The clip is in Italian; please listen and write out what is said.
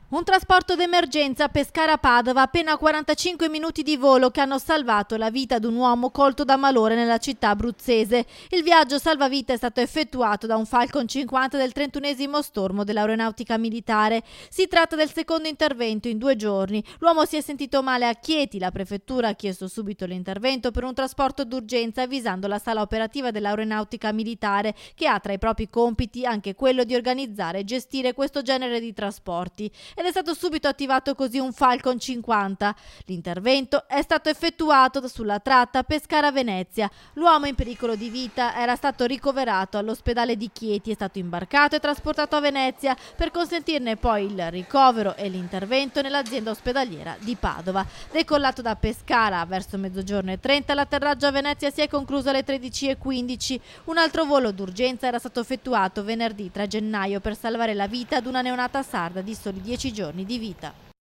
Un trasporto d'emergenza Pescara-Padova, appena 45 minuti di volo che hanno salvato la vita ad un uomo colto da malore nella città abruzzese. Il viaggio salvavita è stato effettuato da un Falcon 50 del 31esimo stormo dell'Aeronautica Militare. Si tratta del secondo intervento in 2 giorni. L'uomo si è sentito male a Chieti, la prefettura ha chiesto subito l'intervento per un trasporto d'urgenza avvisando la sala operativa dell'Aeronautica Militare, che ha tra i propri compiti anche quello di organizzare e gestire questo genere di trasporti. Ed è stato subito attivato così un Falcon 50. L'intervento è stato effettuato sulla tratta Pescara-Venezia. L'uomo in pericolo di vita era stato ricoverato all'ospedale di Chieti, è stato imbarcato e trasportato a Venezia per consentirne poi il ricovero e l'intervento nell'azienda ospedaliera di Padova. Decollato da Pescara verso 12:30, l'atterraggio a Venezia si è concluso alle 13:15. Un altro volo d'urgenza era stato effettuato venerdì 3 gennaio per salvare la vita ad una neonata sarda di soli 10 giorni di vita.